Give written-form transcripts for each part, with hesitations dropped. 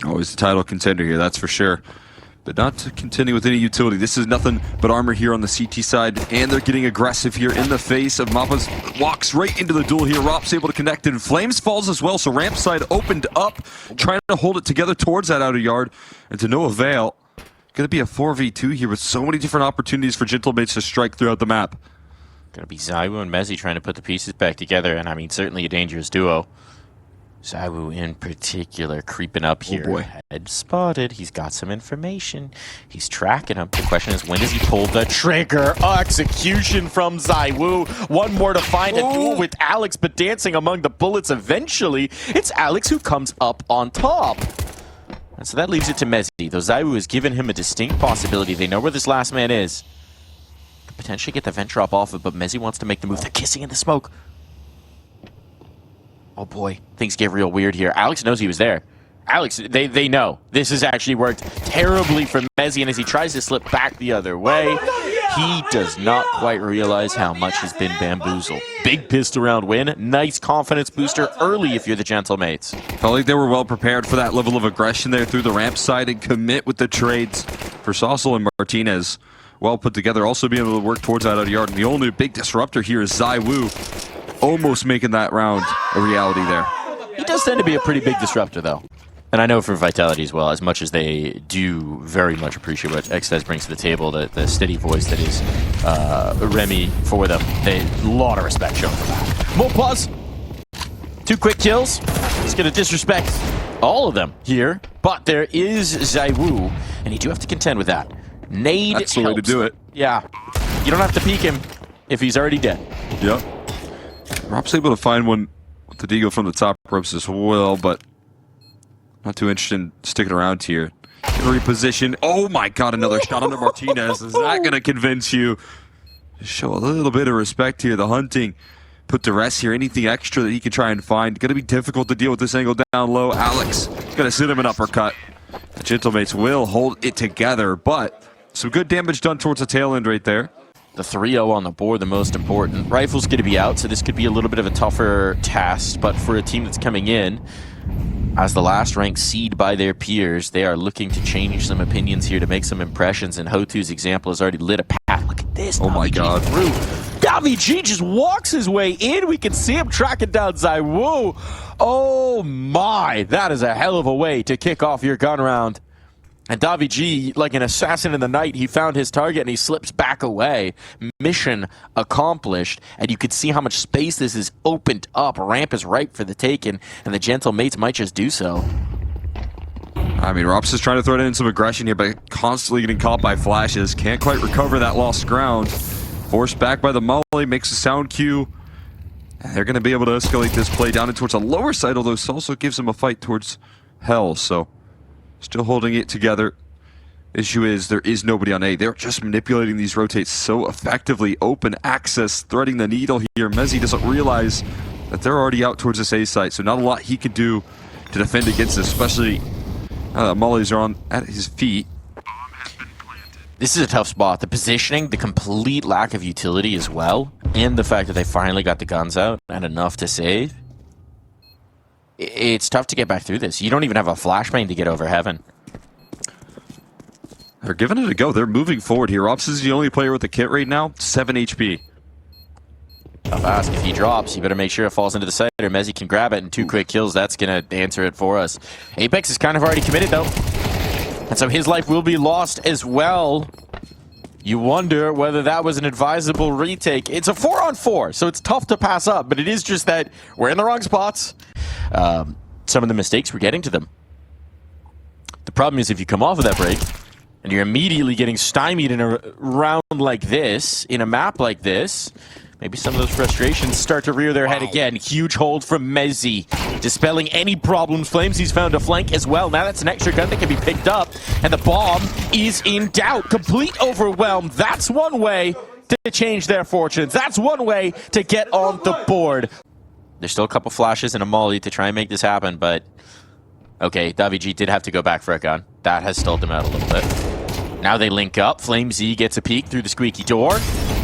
Always the title contender here, that's for sure. But not to continue with any utility. This is nothing but armor here on the CT side, and they're getting aggressive here in the face of Mappa's. Walks right into the duel here. Rop's able to connect, and Flames falls as well, so ramp side opened up, trying to hold it together towards that outer yard, and to no avail. Going to be a 4v2 here with so many different opportunities for Gentlemates to strike throughout the map. Going to be ZywOo and Mezzi trying to put the pieces back together, and I mean, certainly a dangerous duo. ZywOo in particular creeping up here. Oh boy. Head spotted. He's got some information. He's tracking him. The question is, when does he pull the trigger? Execution from ZywOo. One more to find. A duel with Alex, but dancing among the bullets eventually. It's Alex who comes up on top. And so that leaves it to Mezzi. Though ZywOo has given him a distinct possibility. They know where this last man is. Could potentially get the vent drop off it, but Mezzi wants to make the move. They're kissing in the smoke. Oh boy, things get real weird here. Alex knows he was there. Alex, they know. This has actually worked terribly for Mezzi, and as he tries to slip back the other way, he does not quite realize how much has been bamboozled. Big pistol round win. Nice confidence booster early if you're the Gentlemates. Felt like they were well prepared for that level of aggression there through the ramp side and commit with the trades for Saucel and Martinez. Well put together, also being able to work towards that outer yard. And the only big disruptor here is ZywOo. Almost making that round a reality there. He does tend to be a pretty big disruptor, though. And I know for Vitality as well, as much as they do very much appreciate what Xtez brings to the table, the steady voice that is Remy for them, a lot of respect shown for that. More pause. 2 quick kills. He's going to disrespect all of them here, but there is ZywOo, and you do have to contend with that. Nade That's the way to do it. Yeah. You don't have to peek him if he's already dead. Yep. Rob's able to find one with the deagle from the top ropes as well, but not too interested in sticking around here. Reposition. Oh my god, another shot under Martinez. Is that going to convince you? Just show a little bit of respect here. The hunting put to rest here. Anything extra that he can try and find. Going to be difficult to deal with this angle down low. Alex is going to sit him an uppercut. The Gentlemates will hold it together, but some good damage done towards the tail end right there. The 3-0 on the board, the most important. Rifle's going to be out, so this could be a little bit of a tougher task, but for a team that's coming in as the last ranked seed by their peers, they are looking to change some opinions here to make some impressions, and Hotu's example has already lit a path. Look at this. Oh my god. Davi just walks his way in. We can see him tracking down ZywOo. Oh my, that is a hell of a way to kick off your gun round. And Davi G, like an assassin in the night, he found his target and he slips back away. Mission accomplished. And you could see how much space this is opened up. Ramp is ripe for the taking, and the Gentlemates might just do so. I mean, Rops is trying to throw in some aggression here, but constantly getting caught by flashes. Can't quite recover that lost ground. Forced back by the Molly, makes a sound cue. And they're going to be able to escalate this play down and towards the lower side, although this also gives them a fight towards Hell, so still holding it together. Issue is, there is nobody on A. They're just manipulating these rotates so effectively. Open access, threading the needle here. Mezzi doesn't realize that they're already out towards this A site, so not a lot he could do to defend against this, especially Mollies are on at his feet. This is a tough spot. The positioning, the complete lack of utility as well, and the fact that they finally got the guns out and enough to save. It's tough to get back through this. You don't even have a flashbang to get over Heaven. They're giving it a go. They're moving forward here. Ops is the only player with the kit right now. 7 HP. Tough ask. If he drops, you better make sure it falls into the site, or Mezzi can grab it, and 2 quick kills, that's going to answer it for us. Apex is kind of already committed, though. And so his life will be lost as well. You wonder whether that was an advisable retake. It's a 4-on-4, so it's tough to pass up, but it is just that we're in the wrong spots. Some of the mistakes, we're getting to them. The problem is if you come off of that break, and you're immediately getting stymied in a round like this, in a map like this, maybe some of those frustrations start to rear their head again. Huge hold from Mezzi, dispelling any problems. Flames, he's found a flank as well. Now that's an extra gun that can be picked up, and the bomb is in doubt. Complete overwhelm. That's one way to change their fortunes. That's one way to get on the board. There's still a couple flashes and a molly to try and make this happen, but okay, Davi G did have to go back for a gun. That has stalled them out a little bit. Now they link up. Flame Z gets a peek through the squeaky door.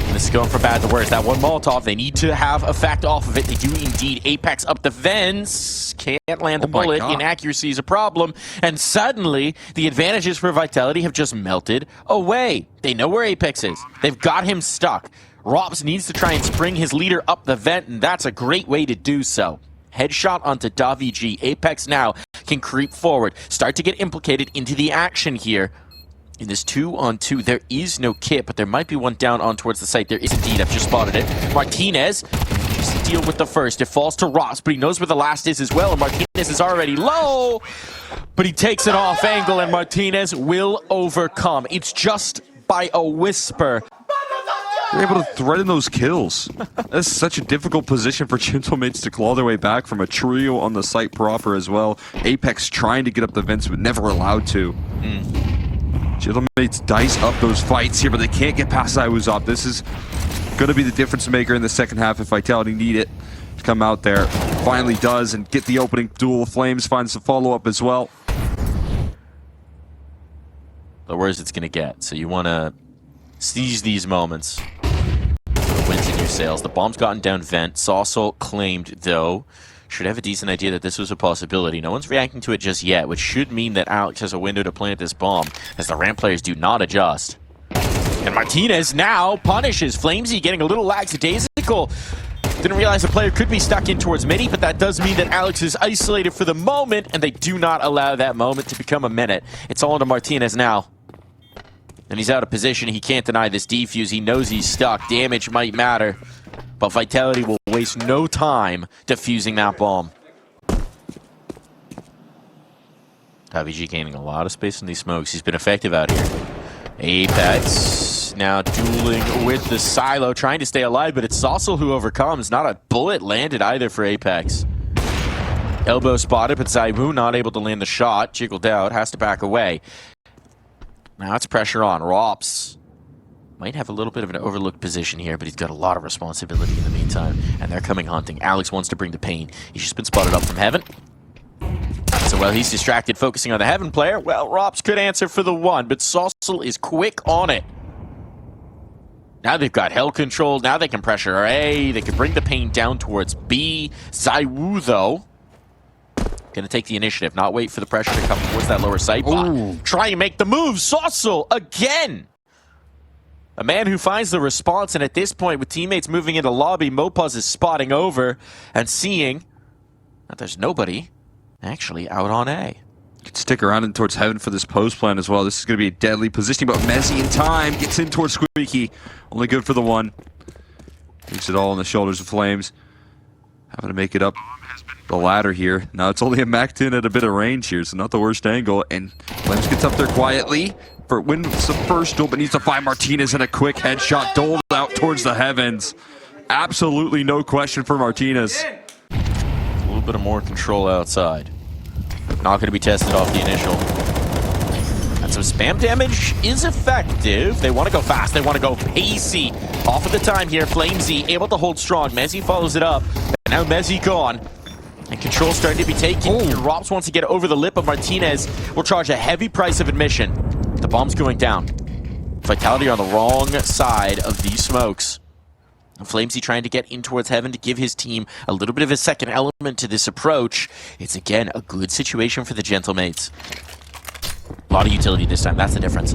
And this is going from bad to worse. That one Molotov, they need to have effect off of it. They do indeed. Apex up the vents. Can't land the bullet. Inaccuracy is a problem. And suddenly, the advantages for Vitality have just melted away. They know where Apex is. They've got him stuck. Rops needs to try and spring his leader up the vent, and that's a great way to do so. Headshot onto Davy. Apex now can creep forward, start to get implicated into the action here. In this 2-on-2, there is no kit, but there might be one down on towards the site. There is indeed. I've just spotted it. Martinez just to deal with the first. It falls to Ross, but he knows where the last is as well. And Martinez is already low, but he takes it off angle, and Martinez will overcome. It's just by a whisper. They're able to threaten those kills. That's such a difficult position for Gentlemates to claw their way back from a trio on the site proper as well. Apex trying to get up the vents, but never allowed to. Gentlemates dice up those fights here, but they can't get past Iwuzop. This is going to be the difference maker in the second half if Vitality need it to come out there. Finally does and get the opening duel. Flames finds the follow-up as well. The worst it's going to get. So you want to seize these moments. Wins in your sails. The bomb's gotten down vent. Saucel claimed, though. Should have a decent idea that this was a possibility. No one's reacting to it just yet, which should mean that Alex has a window to plant this bomb, as the ramp players do not adjust. And Martinez now punishes Flamesy, getting a little lackadaisical. Didn't realize the player could be stuck in towards midi, but that does mean that Alex is isolated for the moment, and they do not allow that moment to become a minute. It's all into Martinez now. And he's out of position. He can't deny this defuse. He knows he's stuck. Damage might matter. But Vitality will waste no time defusing that bomb. Davy gaining a lot of space in these smokes. He's been effective out here. Apex now dueling with the silo, trying to stay alive, but it's Saucel who overcomes. Not a bullet landed either for Apex. Elbow spotted, but Zaiwu not able to land the shot. Jiggled out, has to back away. Now it's pressure on. Rops might have a little bit of an overlooked position here, but he's got a lot of responsibility in the meantime. And they're coming hunting. Alex wants to bring the pain. He's just been spotted up from heaven. So while he's distracted, focusing on the heaven player, well, Rops could answer for the one, but Saucel is quick on it. Now they've got hell control. Now they can pressure A. They can bring the pain down towards B. Zaiwu, though, gonna take the initiative, not wait for the pressure to come towards that lower sight bot. Try and make the move. Saucel again. A man who finds the response, and at this point, with teammates moving into lobby, Mopaz is spotting over and seeing that there's nobody actually out on A. Could stick around in towards heaven for this post plan as well. This is going to be a deadly positioning, but Messi in time gets in towards Squeaky. Only good for the one. Takes it all on the shoulders of Flames. Having to make it up the ladder here. Now it's only a Mac-10 at a bit of range here, so not the worst angle. And Flames gets up there quietly. Wins the first duel, but needs to find Martinez in a quick headshot doled out towards the heavens. Absolutely no question for Martinez. A little bit of more control outside. Not going to be tested off the initial. And some spam damage is effective. They want to go fast. They want to go pacey. Off of the time here. Flamesy able to hold strong. Mezzi follows it up. And now Mezzi gone. And control starting to be taken. Rops wants to get over the lip, but Martinez will charge a heavy price of admission. The bomb's going down. Vitality on the wrong side of these smokes. And Flamesy trying to get in towards heaven to give his team a little bit of a second element to this approach. It's again a good situation for the Gentlemates. A lot of utility this time, that's the difference.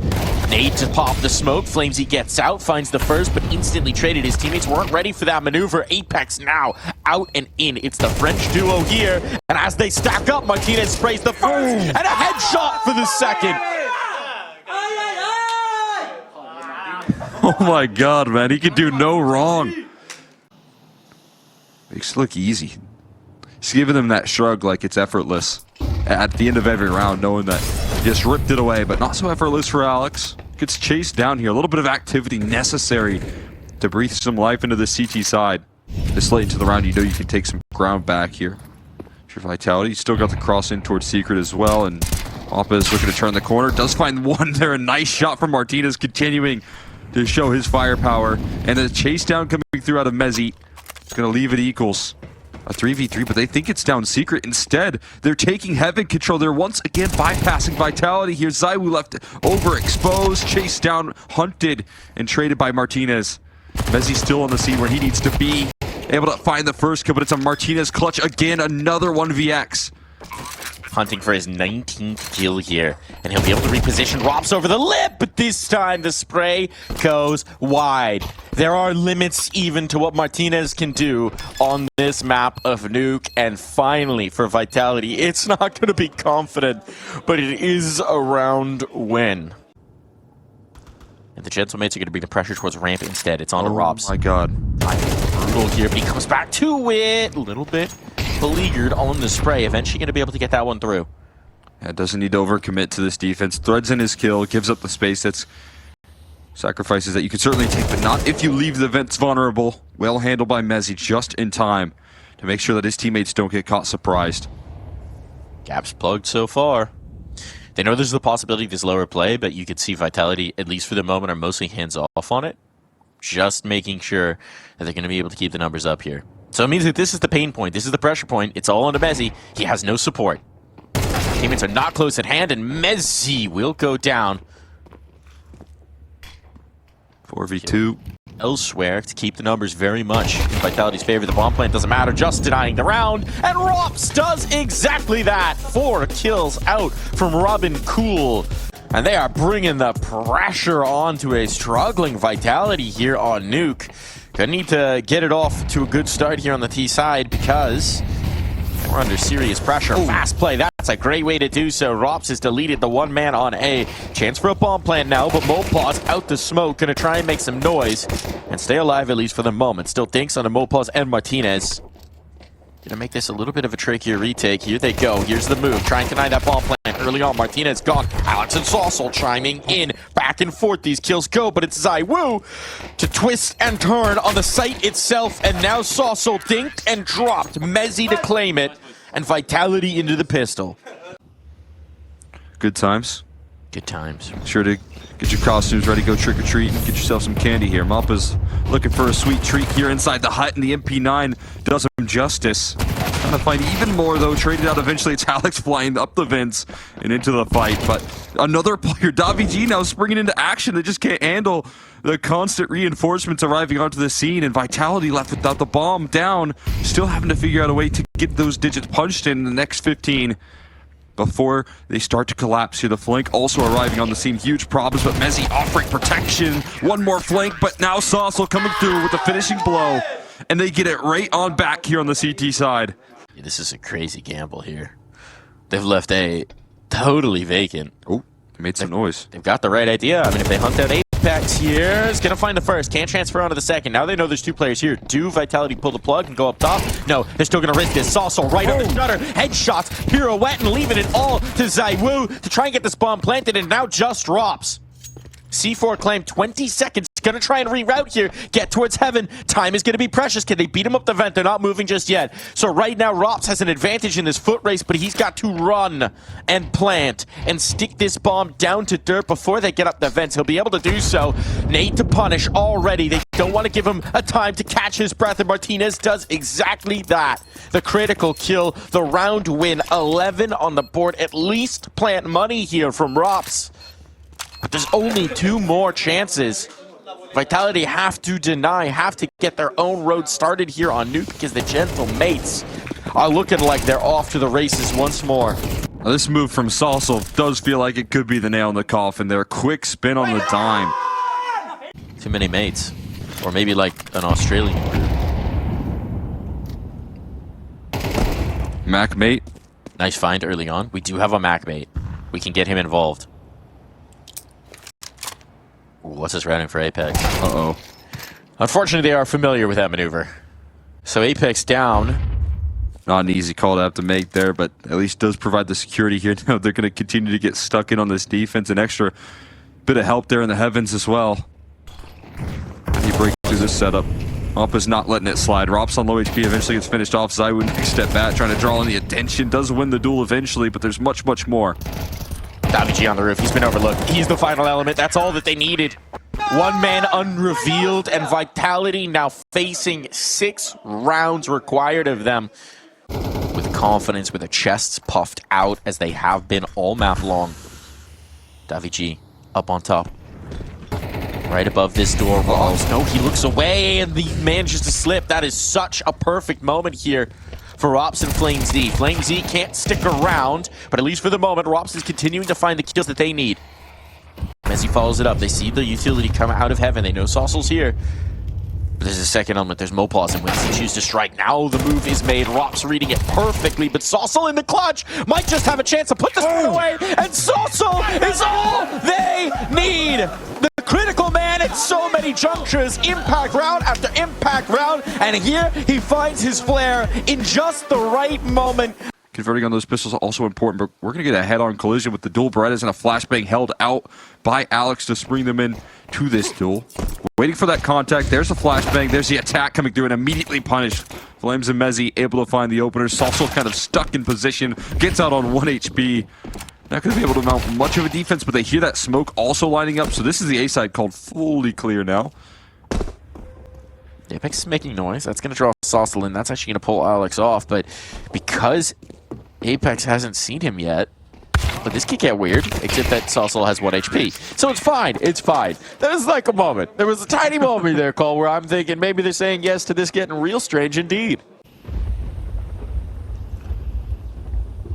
Nade to pop the smoke. Flamesy gets out, finds the first, but instantly traded. His teammates weren't ready for that maneuver. Apex now out and in. It's the French duo here. And as they stack up, Martinez sprays the first and a headshot for the second. Oh my god, man. He can do no wrong. Makes it look easy. He's giving them that shrug like it's effortless at the end of every round, knowing that he just ripped it away, but not so effortless for Alex. Gets chased down here. A little bit of activity necessary to breathe some life into the CT side. This late into the round, you know you can take some ground back here. For Vitality, you still got the cross in towards Secret as well, and Appa is looking to turn the corner. Does find one there. A nice shot from Martinez, continuing to show his firepower. And the chase down coming through out of Mezzi. It's going to leave it equals a 3v3, but they think it's down Secret. Instead, they're taking heaven control. They're once again bypassing Vitality here. Zaiwu left overexposed, chased down, hunted, and traded by Martinez. Mezzi's still on the scene where he needs to be. Able to find the first kill, but it's a Martinez clutch again. Another 1vx. Hunting for his 19th kill here, and he'll be able to reposition Rops over the lip, but this time the spray goes wide. There are limits even to what Martinez can do on this map of Nuke, and finally for Vitality, it's not going to be confident, but it is a round win. And the Gentlemates are going to bring the pressure towards ramp instead. It's on to Robs. Oh my god. Brutal here, but he comes back to it. A little bit beleaguered on the spray. Eventually going to be able to get that one through. Yeah, doesn't need to overcommit to this defense. Threads in his kill, gives up the space. That's sacrifices that you can certainly take, but not if you leave the vents vulnerable. Well handled by Mezzi just in time to make sure that his teammates don't get caught surprised. Gaps plugged so far. They know there's the possibility of this lower play, but you could see Vitality, at least for the moment, are mostly hands off on it. Just making sure that they're going to be able to keep the numbers up here. So it means that this is the pain point. This is the pressure point. It's all on to Mezzi. He has no support. Teammates are not close at hand, and Mezzi will go down. 4v2. Elsewhere to keep the numbers very much in Vitality's favor. The bomb plant doesn't matter, just denying the round. And Rops does exactly that. 4 kills out from Robin Cool. And they are bringing the pressure onto a struggling Vitality here on Nuke. Gonna need to get it off to a good start here on the T side because we're under serious pressure. Ooh. Fast play, that's a great way to do so. Rops has deleted the one man on A. Chance for a bomb plant now, but Mopaw's out the smoke. Gonna try and make some noise and stay alive at least for the moment. Still dinks on the Mopaw's and Martinez. Gonna make this a little bit of a trickier retake. Here they go. Here's the move. Trying to deny that bomb plant early on. Martinez gone. Alex and Saucel chiming in. Back and forth these kills go, but it's ZywOo to twist and turn on the site itself. And now Saucel dinked and dropped. Mezzi to claim it. And Vitality into the pistol. Good times. Good times. Sure to get your costumes ready, go trick-or-treat, and get yourself some candy here. Mappa's looking for a sweet treat here inside the hut, and the MP9 does him justice. Trying to find even more, though. Traded out eventually. It's Alex flying up the vents and into the fight. But another player, davidji, now springing into action. They just can't handle the constant reinforcements arriving onto the scene, and Vitality left without the bomb down. Still having to figure out a way to get those digits punched in the next 15. Before they start to collapse here. The flank also arriving on the scene. Huge problems, but Mezzi offering protection. One more flank, but now Saucel coming through with the finishing blow. And they get it right on back here on the CT side. Yeah, this is a crazy gamble here. They've left A totally vacant. Oh, they made some noise. They've got the right idea. I mean, if they hunt out Apex here, it's going to find the first. Can't transfer onto the second. Now they know there's 2 players here. Do Vitality pull the plug and go up top? No, they're still going to risk this. Saucel right on the shutter. Headshots, pirouette, and leaving it all to ZywOo to try and get this bomb planted, and now just drops. C4 claim 20 seconds. Gonna try and reroute here. Get towards heaven. Time is gonna be precious. Can they beat him up the vent? They're not moving just yet. So right now, Rops has an advantage in this foot race, but he's got to run and plant and stick this bomb down to dirt before they get up the vents. He'll be able to do so. Nade to punish already. They don't want to give him a time to catch his breath, and Martinez does exactly that. The critical kill, the round win. 11 on the board. At least plant money here from Rops. But there's only 2 more chances. Vitality have to deny, have to get their own road started here on Nuke because the Gentlemates are looking like they're off to the races once more. Now this move from Saucel does feel like it could be the nail in the coffin there. Quick spin on the dime. Too many mates. Or maybe like an Australian group. Mac mate. Nice find early on. We do have a Mac mate. We can get him involved. Ooh, what's this routing for Apex? Uh-oh. Unfortunately, they are familiar with that maneuver. So Apex down. Not an easy call to have to make there, but at least does provide the security here. Now they're going to continue to get stuck in on this defense. An extra bit of help there in the heavens as well. He breaks through this setup. Mappa's not letting it slide. Rops on low HP eventually gets finished off. ZywOo next step back, trying to draw in the attention. Does win the duel eventually, but there's much, much more. davidji on the roof. He's been overlooked. He's the final element. That's all that they needed. One man unrevealed, and Vitality now facing 6 rounds required of them. With confidence, with their chests puffed out as they have been all map long. davidji up on top. Right above this door, Rolls. No, he looks away and he manages to slip. That is such a perfect moment here for Rops and Flame Z. Flame Z can't stick around, but at least for the moment, Rops is continuing to find the kills that they need. As he follows it up, they see the utility come out of heaven. They know Saucel's here. But there's a second element. There's Mopaz, and when he chooses to strike, now the move is made. Rops reading it perfectly, but Saucel in the clutch might just have a chance to put this one away, and Saucel is all they need. The critical man at so many junctures, impact round after impact round, and here he finds his flare in just the right moment. Converting on those pistols also important, but we're going to get a head-on collision with the dual Berettas and a flashbang held out by Alex to spring them in to this duel. Waiting for that contact. There's a flashbang. There's the attack coming through and immediately punished. Flames and Mezzi able to find the opener. Saucel kind of stuck in position. Gets out on 1 HP. Not going to be able to mount much of a defense, but they hear that smoke also lining up. So this is the A side called fully clear now. Apex is making noise. That's going to draw Saucel in. That's actually going to pull Alex off, but because Apex hasn't seen him yet, but this could get weird, except that Saucel has 1 HP. So it's fine, it's fine. There was like a moment. There was a tiny moment there, Cole, where I'm thinking maybe they're saying yes to this getting real strange indeed.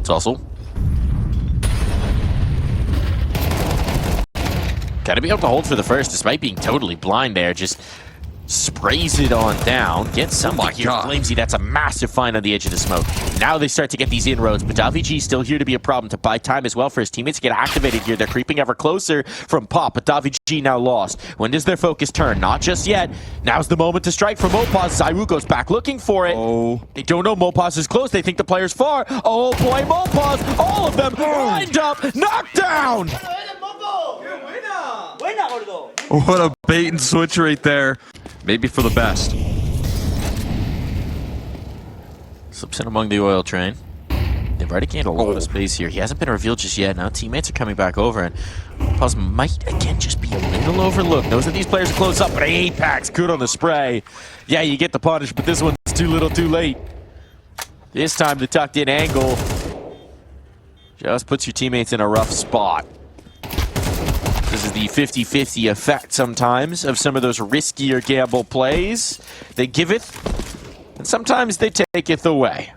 Saucel. Gotta be able to hold for the first, despite being totally blind there. Just sprays it on down, gets something here. Flamesy, that's a massive find on the edge of the smoke. Now they start to get these inroads, but Davy still here to be a problem, to buy time as well for his teammates to get activated here. They're creeping ever closer from Pop, but Davy now lost. When does their focus turn? Not just yet. Now's the moment to strike for Mopaz. Zyru goes back looking for it. Oh. They don't know Mopaz is close. They think the player's far. Oh boy, Mopaz, all of them lined up, knocked down. What a bait and switch right there. Maybe for the best. Slips in among the oil train. They've already gained a lot of space here. He hasn't been revealed just yet. Now teammates are coming back over, and Paz might again just be a little overlooked. Knows that these players are close up, but Apex good on the spray. Yeah, you get the punish, but this one's too little too late. This time the tucked in angle just puts your teammates in a rough spot. This is the 50-50 effect sometimes of some of those riskier gamble plays. They give it, and sometimes they take it away.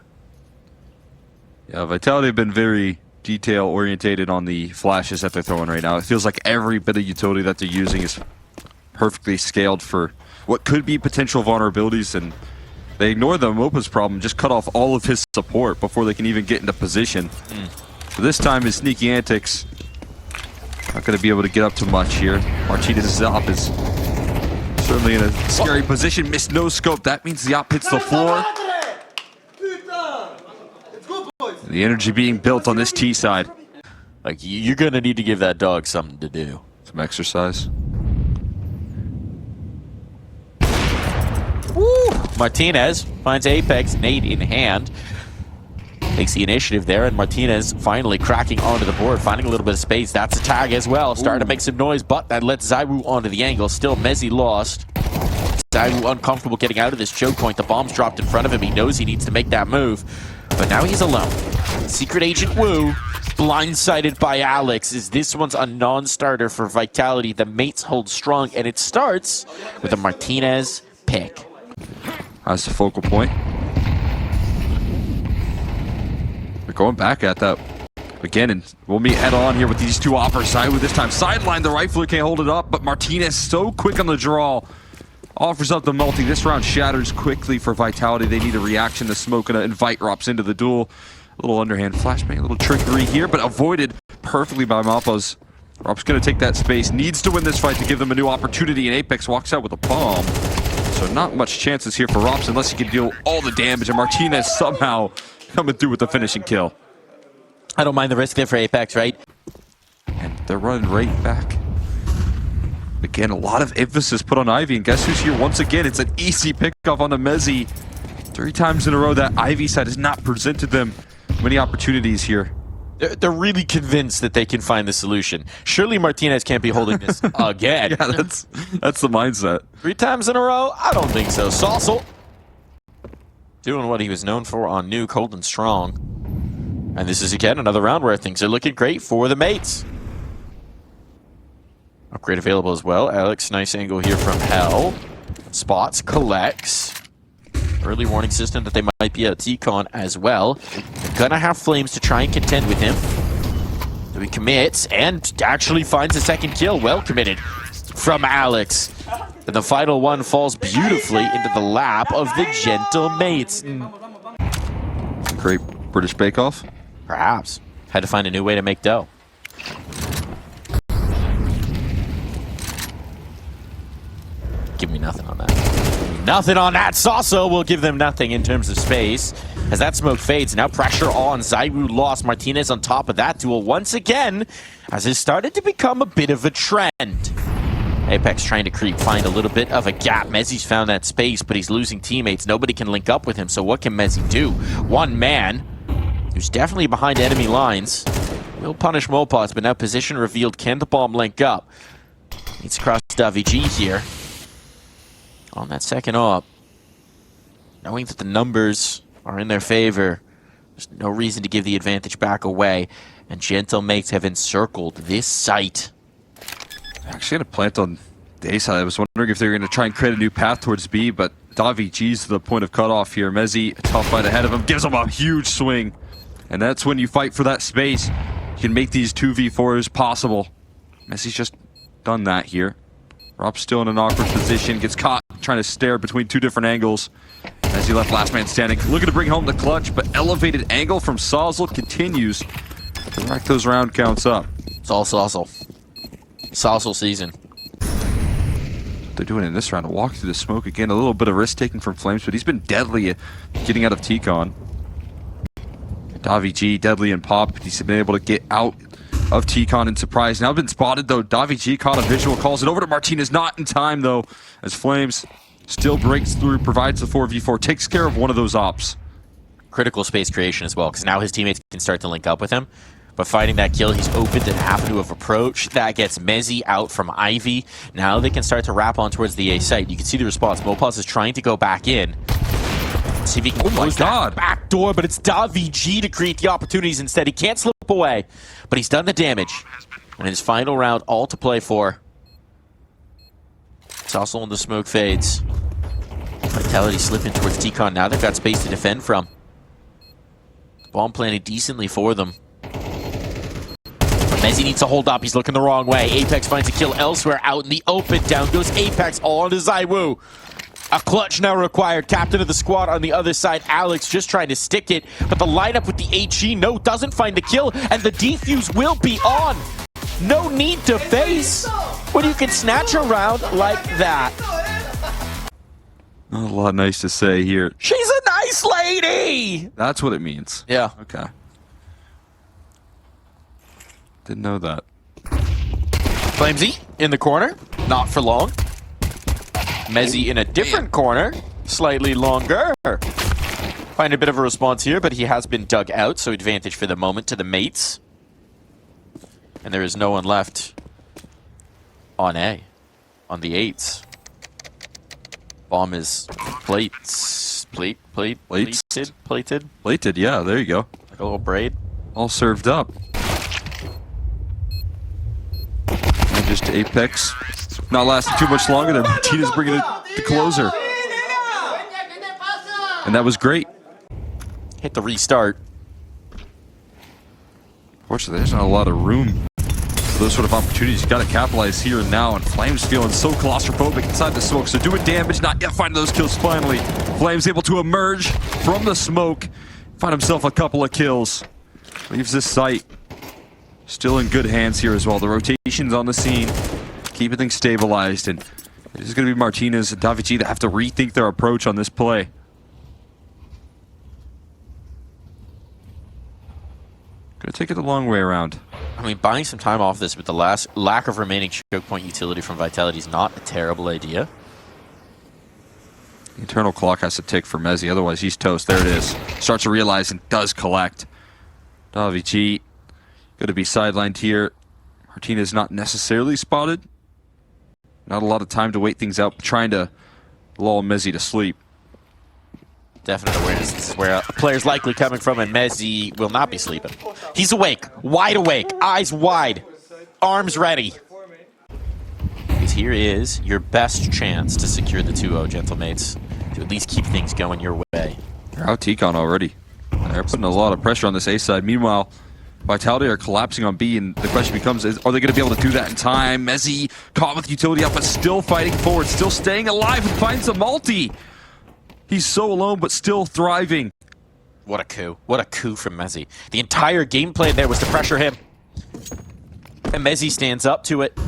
Yeah, Vitality have been very detail-orientated on the flashes that they're throwing right now. It feels like every bit of utility that they're using is perfectly scaled for what could be potential vulnerabilities, and they ignore the Mopa's problem, just cut off all of his support before they can even get into position. So this time his sneaky antics not going to be able to get up to much here. Martinez's op is certainly in a scary position. Missed no scope. That means the op hits the floor. The energy being built on this T side. Like, you're going to need to give that dog something to do. Some exercise. Woo! Martinez finds Apex, nade in hand. Takes the initiative there, and Martinez finally cracking onto the board, finding a little bit of space. That's a tag as well. Starting to make some noise, but that lets Zyru onto the angle. Still Mezzi lost. Zyru uncomfortable getting out of this choke point. The bomb's dropped in front of him. He knows he needs to make that move, but now he's alone. Secret Agent Wu, blindsided by Alex, is this one's a non-starter for Vitality. The mates hold strong, and it starts with a Martinez pick. That's the focal point. They're going back at that again, and we'll meet head on here with these two offers. Zyru this time sideline. The rifler can't hold it up, but Martinez so quick on the draw. Offers up the multi. This round shatters quickly for Vitality. They need a reaction to smoke and invite Rops into the duel. A little underhand flashbang, a little trickery here, but avoided perfectly by Mapaz. Rops going to take that space. Needs to win this fight to give them a new opportunity, and Apex walks out with a bomb. So not much chances here for Rops unless he can deal all the damage, and Martinez somehow coming through with the finishing kill. I don't mind the risk there for Apex, right? And they're running right back. Again, a lot of emphasis put on Ivy, and guess who's here once again? It's an easy pickoff on the Mezzi. 3 times in a row that Ivy side has not presented them many opportunities here. They're really convinced that they can find the solution. Surely Martinez can't be holding this again. Yeah, that's the mindset. 3 times in a row? I don't think so. Saucel doing what he was known for on Nuke, holding strong. And this is again another round where things are looking great for the mates. Upgrade available as well. Alex, nice angle here from Hell. Spots, collects. Early warning system that they might be a T-Con as well. They're gonna have Flames to try and contend with him. So he commits and actually finds a second kill. Well committed from Alex. And the final one falls beautifully into the lap of the Gentle Mates. Great British bake-off. Perhaps. Had to find a new way to make dough. Give me nothing on that. Nothing on that. Sasso will give them nothing in terms of space. As that smoke fades, now pressure on. Zaiwu lost. Martinez on top of that duel once again, as it started to become a bit of a trend. Apex trying to creep, find a little bit of a gap. Mezzi's found that space, but he's losing teammates. Nobody can link up with him, so what can Mezzi do? One man, who's definitely behind enemy lines, will punish Mopoz, but now position revealed. Can the bomb link up? It's across WG here. On that second op, knowing that the numbers are in their favor, there's no reason to give the advantage back away, and Gentle Mates have encircled this site. Actually going to plant on the A side. I was wondering if they were going to try and create a new path towards B, but DaViG's to the point of cutoff here. Mezzi, a tough fight ahead of him, gives him a huge swing. And that's when you fight for that space. You can make these 2v4s possible. Mezzi's just done that here. Rob's still in an awkward position, gets caught trying to stare between two different angles as he left last man standing. Looking to bring home the clutch, but elevated angle from Sazel continues to rack those round counts up. It's all Sazel. Sazel season. What they're doing in this round, a walk through the smoke again, a little bit of risk taking from Flames, but he's been deadly at getting out of T-Con. DaViG, deadly and pop, he's been able to get out of T-Con in surprise. Now been spotted though. DaViG caught a visual, calls it over to Martinez. Not in time though, as Flames still breaks through, provides the 4v4, takes care of one of those ops. Critical space creation as well, because now his teammates can start to link up with him. But finding that kill, he's opened an avenue of approach. That gets Mezzi out from Ivy. Now they can start to wrap on towards the A site. You can see the response. Mopoz is trying to go back in. See if he can close that back door, but it's DaViG to create the opportunities instead. He can't slip away, but he's done the damage. And his final round, all to play for. Sassel in the smoke fades. Vitality slipping towards T-Con. Now they've got space to defend from. Bomb planted decently for them. Mezzi needs to hold up. He's looking the wrong way. Apex finds a kill elsewhere out in the open. Down goes Apex, all on to Zaiwu. A clutch now required. Captain of the squad on the other side. Alex just trying to stick it. But the lineup with the HE, no, doesn't find the kill. And the defuse will be on. No need to face when you can snatch a round like that. Not a lot nice to say here. She's a nice lady! That's what it means. Yeah. Okay. Didn't know that. Flamesy in the corner. Not for long. Mezzi in a different corner. Slightly longer. Find a bit of a response here, but he has been dug out, so advantage for the moment to the mates. And there is no one left on A. On the 8s. Bomb is plated, yeah, there you go. Like a little braid. All served up. And just Apex. Not lasting too much longer there. Martinez bringing it to closer. And that was great. Hit the restart. Fortunately, there's not a lot of room for those sort of opportunities. You got to capitalize here and now. And Flames feeling so claustrophobic inside the smoke. So doing damage, not yet finding those kills finally. Flames able to emerge from the smoke. Find himself a couple of kills. Leaves this site still in good hands here as well. The rotations on the scene. Keeping things stabilized. And it is going to be Martinez and DaViG that have to rethink their approach on this play. Gonna take it the long way around. I mean, buying some time off this with the lack of remaining choke point utility from Vitality is not a terrible idea. The internal clock has to tick for Mezzi, otherwise he's toast. There it is. Starts to realize and does collect. DaViG going to be sidelined here. Martinez not necessarily spotted. Not a lot of time to wait things out, trying to lull Mezzi to sleep. Definite awareness. This is where a player's likely coming from, and Mezzi will not be sleeping. He's awake, wide awake, eyes wide, arms ready. here is your best chance to secure the 2-0, gentlemates, to at least keep things going your way. They're out T-Con already. They're putting a lot of pressure on this A side. Meanwhile, Vitality are collapsing on B, and the question becomes, are they going to be able to do that in time? Mezzi caught with utility up, but still fighting forward, still staying alive, and finds a multi. He's so alone, but still thriving. What a coup. What a coup from Mezzi. The entire gameplay there was to pressure him. And Mezzi stands up to it.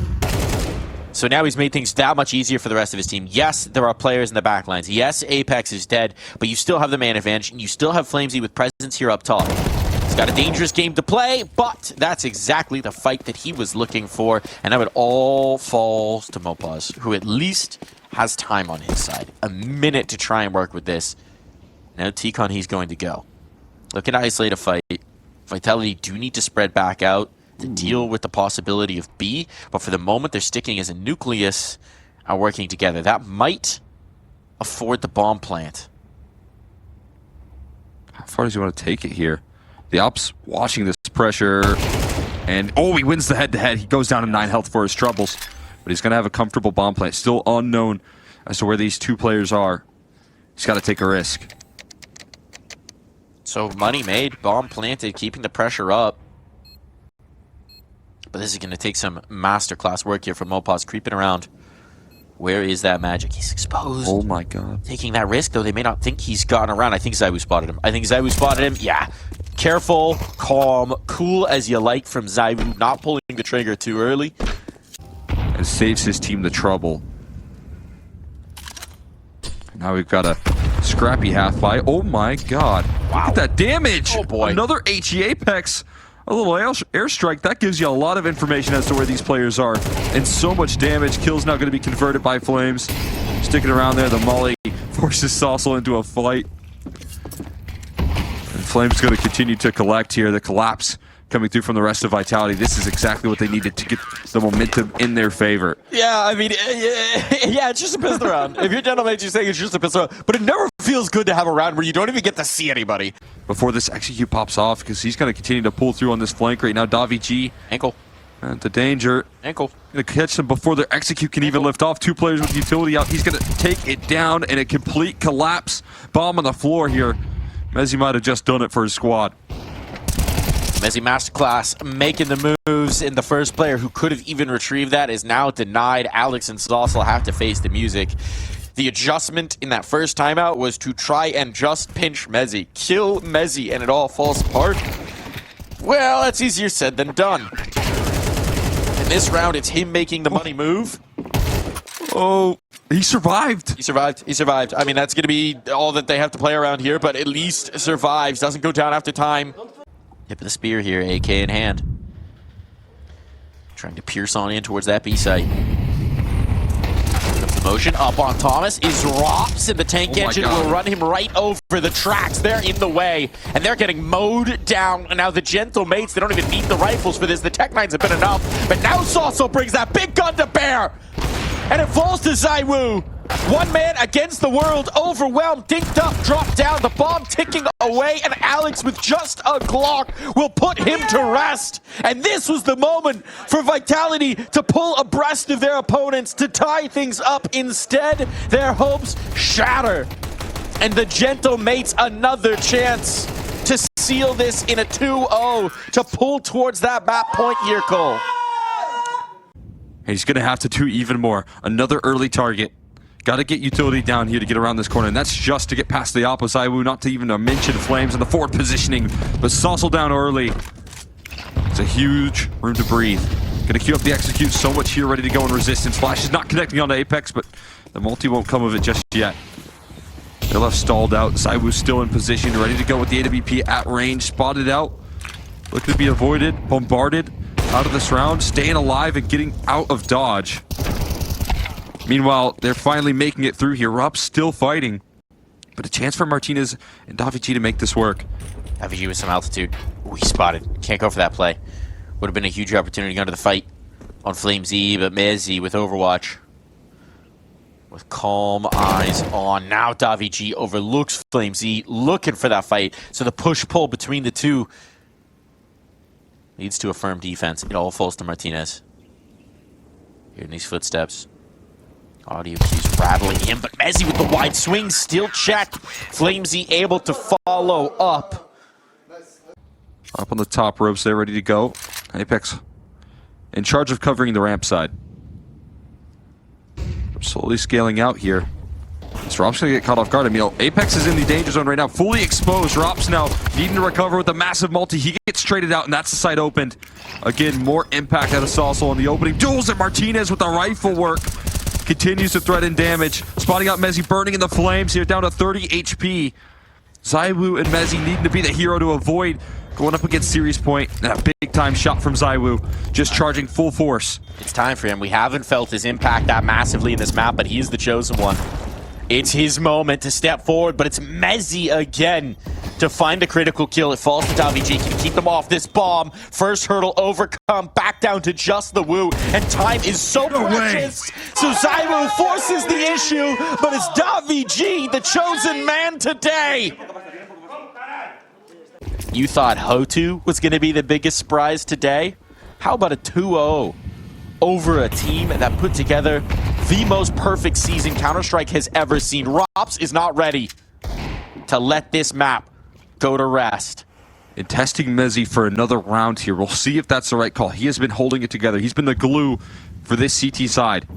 So now he's made things that much easier for the rest of his team. Yes, there are players in the backlines. Yes, Apex is dead, but you still have the man advantage, and you still have Flamesy with presence here up top. He's got a dangerous game to play, but that's exactly the fight that he was looking for, and now it all falls to Mopaz, who at least has time on his side. A minute to try and work with this. Now T-Con, he's going to go. Looking to isolate a fight. Vitality do need to spread back out to deal with the possibility of B, but for the moment they're sticking as a nucleus and working together. That might afford the bomb plant. How far does he want to take it here? The Ops watching this pressure, and oh, he wins the head-to-head. He goes down to 9 health for his troubles, but he's going to have a comfortable bomb plant. Still unknown as to where these two players are. He's got to take a risk. So money made, bomb planted, keeping the pressure up. But this is going to take some masterclass work here from Mopaz, creeping around. Where is that magic? He's exposed. Oh my god. Taking that risk, though, they may not think he's gotten around. I think Zaiwu spotted him. Yeah. Careful, calm, cool as you like from Zaiwu, not pulling the trigger too early. And saves his team the trouble. Now we've got a scrappy half-by. Oh my god. Wow. Look at that damage. Oh boy. Another HE Apex. A little airstrike. That gives you a lot of information as to where these players are. And so much damage. Kill's now going to be converted by Flames. Sticking around there. The Molly forces Saucel into a fight. And Flames going to continue to collect here. The collapse coming through from the rest of Vitality. This is exactly what they needed to get the momentum in their favor. Yeah, I mean, yeah, it's just a pistol round. If you're gentlemen, you're saying it's just a pistol round. But it never feels good to have a round where you don't even get to see anybody. Before this execute pops off, because he's going to continue to pull through on this flank right now. Davi Ankle. And the danger. Ankle. Going to catch them before their execute can even lift off. 2 players with utility out. He's going to take it down in a complete collapse. Bomb on the floor here. Mezzi might have just done it for his squad. Mezzi Masterclass making the moves, and the first player who could have even retrieved that is now denied. Alex and Saucel have to face the music. The adjustment in that first timeout was to try and just pinch Mezzi, kill Mezzi, and it all falls apart. Well, that's easier said than done. In this round, it's him making the money move. Oh, he survived. He survived. I mean, that's going to be all that they have to play around here, but at least survives. Doesn't go down after time. Tip of the spear here, AK in hand. Trying to pierce on in towards that B site. The motion up on Thomas is Rops, and the tank engine will run him right over the tracks. They're in the way, and they're getting mowed down. And now the gentle mates, they don't even need the rifles for this. The Tech 9s have been enough, but now Saucel brings that big gun to bear, and it falls to Zaiwu. One man against the world, overwhelmed, dinked up, dropped down, the bomb ticking away, and Alex with just a Glock will put him to rest. And this was the moment for Vitality to pull abreast of their opponents, to tie things up. Instead, their hopes shatter. And the gentle mates another chance to seal this in a 2-0, to pull towards that map point here, Cole. He's going to have to do even more. Another early target. Got to get utility down here to get around this corner, and that's just to get past the Oppo Zaiwu, not to even mention Flames in the forward positioning. But Saucel down early. It's a huge room to breathe. Gonna queue up the execute, so much here ready to go in resistance. Flash is not connecting onto Apex, but the multi won't come of it just yet. They're left stalled out. Zaiwu's still in position, ready to go with the AWP at range. Spotted out. Looking to be avoided, bombarded out of this round, staying alive and getting out of dodge. Meanwhile, they're finally making it through here. Rob's still fighting, but a chance for Martinez and Davi to make this work. Davi with some altitude. Ooh, he spotted. Can't go for that play. Would have been a huge opportunity under the fight on Flamesy, but Mezzi with Overwatch. With calm eyes on. Now Davi overlooks Flamesy, looking for that fight. So the push-pull between the two leads to a firm defense. It all falls to Martinez. Hearing these footsteps. Audio keeps rattling in, but Mezzy with the wide swing still checked. Flamesy able to follow up. Up on the top ropes there, ready to go. Apex in charge of covering the ramp side. Slowly scaling out here. So Rop's gonna get caught off guard. I mean, Apex is in the danger zone right now, fully exposed. Rop's now needing to recover with a massive multi. He gets traded out, and that's the site opened. Again, more impact out of Salsal in the opening. Duels at Martinez with the rifle work. Continues to threaten damage. Spotting out Mezzy, burning in the flames here, down to 30 HP. Zywoo and Mezzy needing to be the hero to avoid going up against Series Point. And a big-time shot from Zywoo, just charging full force. It's time for him. We haven't felt his impact that massively in this map, but he is the chosen one. It's his moment to step forward, but it's Mezzy again to find a critical kill. It falls to davidji. Can keep them off this bomb. First hurdle overcome, back down to just the Woo, and time is so precious. So Zywoo forces the issue, but it's davidji, the chosen man today. You thought Hotu was going to be the biggest surprise today? How about a 2-0 over a team that put together the most perfect season Counter-Strike has ever seen? Rops is not ready to let this map go to rest. And testing Mezzy for another round here. We'll see if that's the right call. He has been holding it together. He's been the glue for this CT side.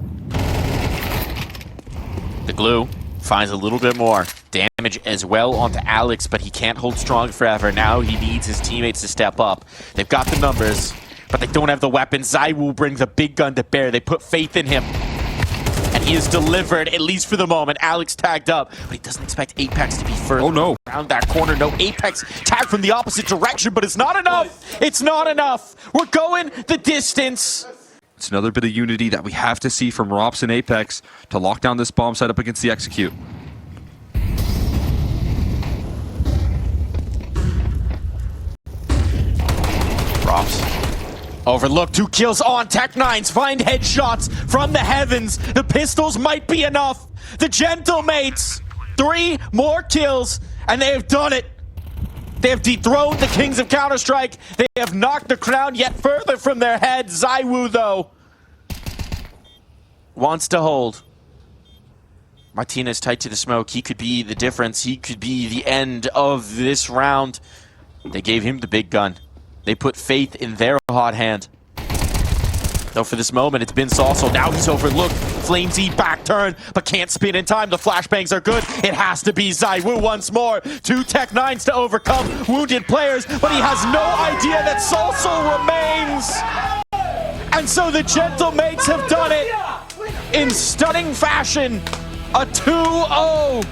The glue finds a little bit more damage as well onto Alex, but he can't hold strong forever. Now he needs his teammates to step up. They've got the numbers, but they don't have the weapons. Zywoo brings a big gun to bear. They put faith in him, and he is delivered, at least for the moment. Alex tagged up, but he doesn't expect Apex to be further around that corner. No, Apex tagged from the opposite direction, but it's not enough. It's not enough. We're going the distance. It's another bit of unity that we have to see from Rops and Apex to lock down this bomb site up against the Execute. Rops overlooked, 2 kills on. Tech9s find headshots from the heavens. The pistols might be enough. The Gentlemates, 3 more kills, and they have done it. They have dethroned the kings of Counter-Strike. They have knocked the crown yet further from their head. Zywoo, though, wants to hold. Martinez tight to the smoke. He could be the difference. He could be the end of this round. They gave him the big gun. They put faith in their hot hand. Though for this moment, it's been Salsal. Now he's overlooked. Flamesy back turn, but can't spin in time. The flashbangs are good. It has to be Zywoo once more. 2 Tech9s to overcome wounded players, but he has no idea that Salsal remains. And so the Gentlemates have done it in stunning fashion. A 2-0